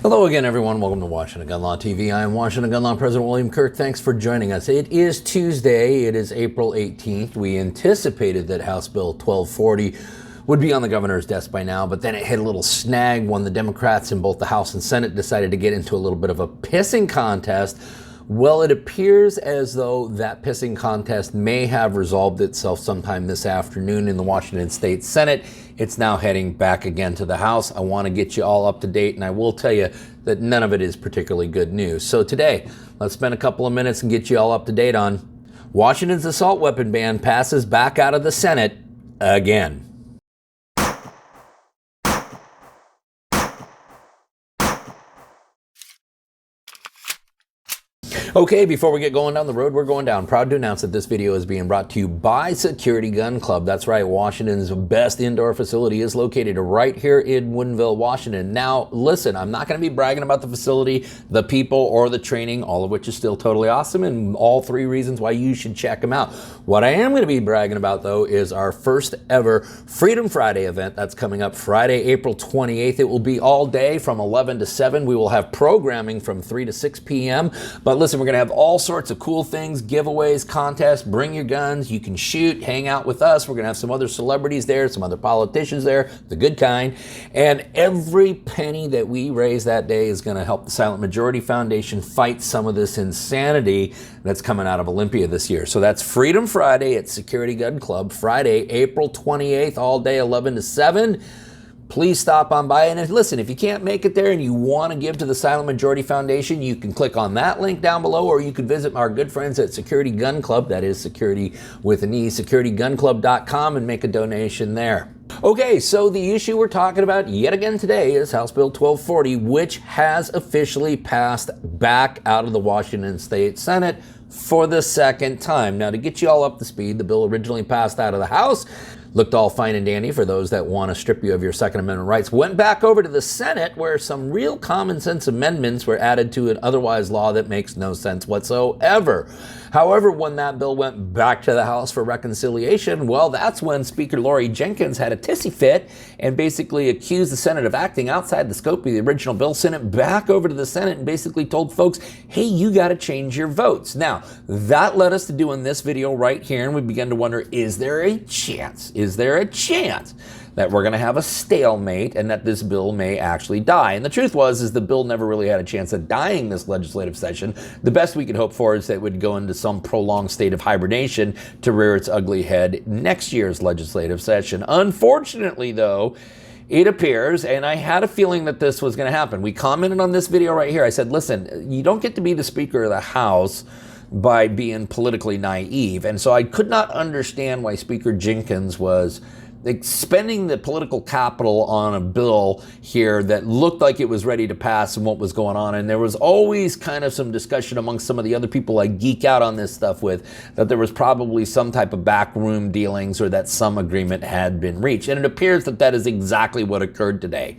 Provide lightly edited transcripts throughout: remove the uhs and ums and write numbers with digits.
Hello again, everyone. Welcome to Washington Gun Law TV. I am Washington Gun Law President William Kirk. Thanks for joining us. It is Tuesday. It is April 18th. We anticipated that House Bill 1240 would be on the governor's desk by now, but then it hit a little snag when the Democrats in both the House and Senate decided to get into a little bit of a pissing contest. Well, it appears as though that pissing contest may have resolved itself sometime this afternoon in the Washington State Senate. It's now heading back again to the House. I want to get you all up to date, and I will tell you that none of it is particularly good news. So today, let's spend a couple of minutes and get you all up to date on Washington's assault weapon ban passes back out of the Senate again. Okay, before we get going down the road we're going down, proud to announce that this video is being brought to you by Security Gun Club. That's right, Washington's best indoor facility is located right here in Woodinville, Washington. Now, listen, I'm not going to be bragging about the facility, the people, or the training, all of which is still totally awesome, and all three reasons why you should check them out. What I am going to be bragging about, though, is our first ever Freedom Friday event that's coming up Friday, April 28th. It will be all day from 11 to 7. We will have programming from 3 to 6 p.m. But listen, we're going to have all sorts of cool things, giveaways, contests, bring your guns, you can shoot, hang out with us. We're going to have some other celebrities there, some other politicians there, the good kind. And every penny that we raise that day is going to help the Silent Majority Foundation fight some of this insanity that's coming out of Olympia this year. So that's Freedom Friday at Security Gun Club, Friday, April 28th, all day 11 to 7. Please stop on by. And listen, if you can't make it there and you want to give to the Silent Majority Foundation, you can click on that link down below, or you can visit our good friends at Security Gun Club, that is security with an E, securitygunclub.com, and make a donation there. Okay, so the issue we're talking about yet again today is House Bill 1240, which has officially passed back out of the Washington State Senate for the second time. Now, to get you all up to speed, the bill originally passed out of the House, looked all fine and dandy for those that want to strip you of your Second Amendment rights, went back over to the Senate where some real common sense amendments were added to an otherwise law that makes no sense whatsoever. However, when that bill went back to the House for reconciliation, well, that's when Speaker Lori Jenkins had a tissy fit and basically accused the Senate of acting outside the scope of the original bill, sent it back over to the Senate and basically told folks, hey, you got to change your votes. Now, that led us to doing this video right here, and we began to wonder, is there a chance? Is there a chance that we're going to have a stalemate and that this bill may actually die? And the truth is the bill never really had a chance of dying this legislative session. The best we could hope for is that it would go into some prolonged state of hibernation to rear its ugly head next year's legislative session. Unfortunately, though, it appears, and I had a feeling that this was going to happen. We commented on this video right here. I said, listen, you don't get to be the Speaker of the House by being politically naive. And so I could not understand why Speaker Jenkins was spending the political capital on a bill here that looked like it was ready to pass and what was going on. And there was always kind of some discussion amongst some of the other people I geek out on this stuff with, that there was probably some type of backroom dealings or that some agreement had been reached. And it appears that that is exactly what occurred today,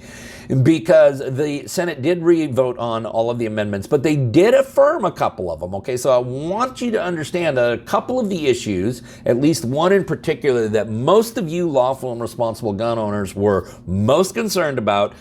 because the Senate did re-vote on all of the amendments, but they did affirm a couple of them. Okay, so I want you to understand a couple of the issues, at least one in particular, that most of you lawful and responsible gun owners were most concerned about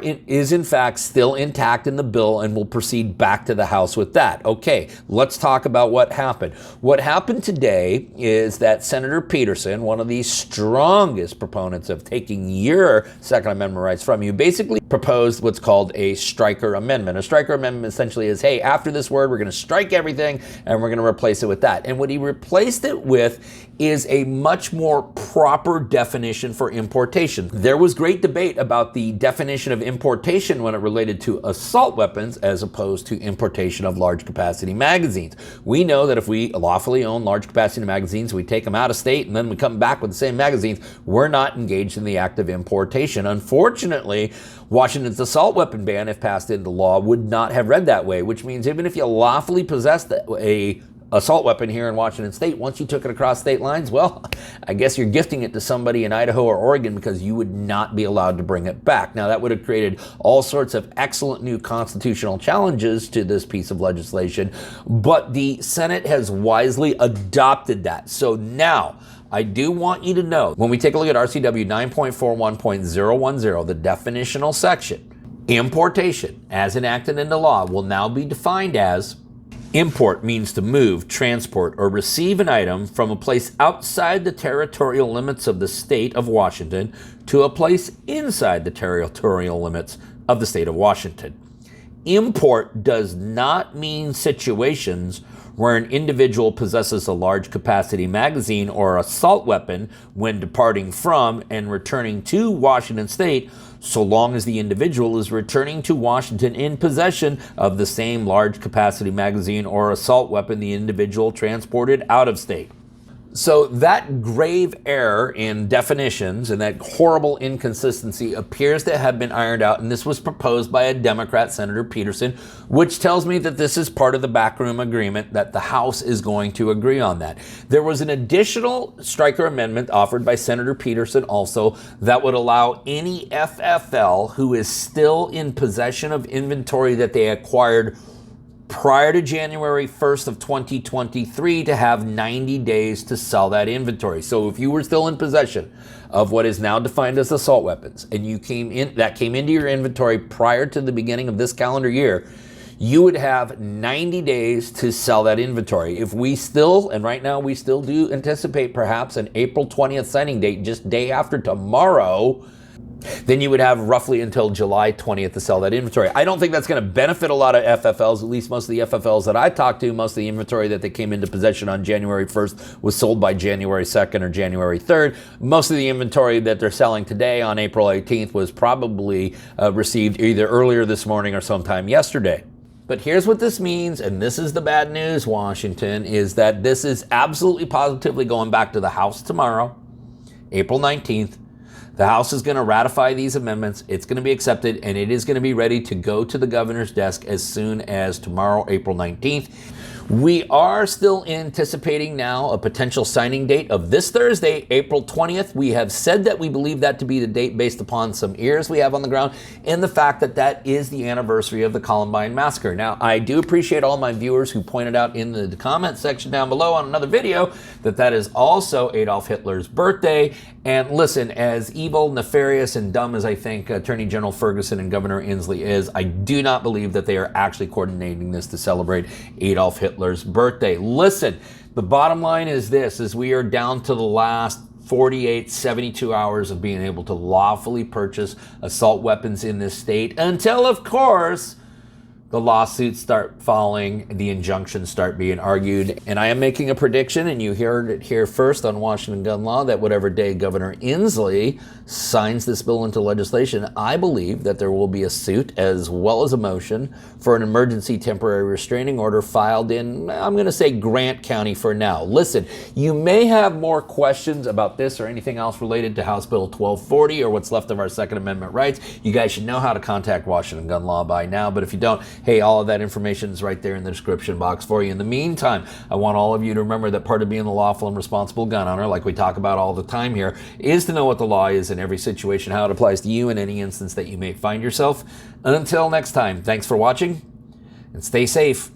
is in fact still intact in the bill, and will proceed back to the House with that. Okay, let's talk about what happened. What happened today is that Senator Peterson, one of the strongest proponents of taking your Second Amendment rights from you, basically proposed what's called a striker amendment. A striker amendment essentially is, hey, after this word, we're going to strike everything and we're going to replace it with that. And what he replaced it with is a much more proper definition for importation. There was great debate about the definition of importation when it related to assault weapons as opposed to importation of large capacity magazines. We know that if we lawfully own large capacity magazines, we take them out of state and then we come back with the same magazines, we're not engaged in the act of importation. Unfortunately, Washington's assault weapon ban, if passed into law, would not have read that way, which means even if you lawfully possessed a assault weapon here in Washington State, once you took it across state lines, well, I guess you're gifting it to somebody in Idaho or Oregon, because you would not be allowed to bring it back. Now, that would have created all sorts of excellent new constitutional challenges to this piece of legislation, but the Senate has wisely adopted that. So now, I do want you to know, when we take a look at RCW 9.41.010, the definitional section, Importation, as enacted into law, will now be defined as: import means to move, transport, or receive an item from a place outside the territorial limits of the state of Washington to a place inside the territorial limits of the state of Washington. Import does not mean situations where an individual possesses a large capacity magazine or assault weapon when departing from and returning to Washington state, so long as the individual is returning to Washington in possession of the same large capacity magazine or assault weapon the individual transported out of state. So that grave error in definitions and that horrible inconsistency appears to have been ironed out, and this was proposed by a Democrat, Senator Peterson, which tells me that this is part of the backroom agreement, that the House is going to agree on that. There was an additional Stryker amendment offered by Senator Peterson also that would allow any FFL who is still in possession of inventory that they acquired prior to January 1st of 2023 to have 90 days to sell that inventory. So if you were still in possession of what is now defined as assault weapons and you came into your inventory prior to the beginning of this calendar year, you would have 90 days to sell that inventory. If we still, and right now we still do anticipate perhaps an April 20th signing date, just day after tomorrow, then you would have roughly until July 20th to sell that inventory. I don't think that's going to benefit a lot of FFLs, at least most of the FFLs that I talked to. Most of the inventory that they came into possession on January 1st was sold by January 2nd or January 3rd. Most of the inventory that they're selling today on April 18th was probably received either earlier this morning or sometime yesterday. But here's what this means, and this is the bad news, Washington, is that this is absolutely positively going back to the House tomorrow, April 19th. The House is going to ratify these amendments. It's going to be accepted, and it is going to be ready to go to the governor's desk as soon as tomorrow, April 19th. We are still anticipating now a potential signing date of this Thursday, April 20th. We have said that we believe that to be the date based upon some ears we have on the ground and the fact that that is the anniversary of the Columbine massacre. Now, I do appreciate all my viewers who pointed out in the comment section down below on another video that that is also Adolf Hitler's birthday. And listen, as evil, nefarious, and dumb as I think Attorney General Ferguson and Governor Inslee is, I do not believe that they are actually coordinating this to celebrate Adolf Hitler's birthday. Listen, the bottom line is this, is we are down to the last 48, 72 hours of being able to lawfully purchase assault weapons in this state until, of course, the lawsuits start falling, the injunctions start being argued. And I am making a prediction, and you heard it here first on Washington Gun Law, that whatever day Governor Inslee signs this bill into legislation, I believe that there will be a suit as well as a motion for an emergency temporary restraining order filed in, I'm going to say, Grant County for now. Listen, you may have more questions about this or anything else related to House Bill 1240 or what's left of our Second Amendment rights. You guys should know how to contact Washington Gun Law by now, but if you don't, hey, all of that information is right there in the description box for you. In the meantime, I want all of you to remember that part of being a lawful and responsible gun owner, like we talk about all the time here, is to know what the law is in every situation, how it applies to you in any instance that you may find yourself. Until next time, thanks for watching and stay safe.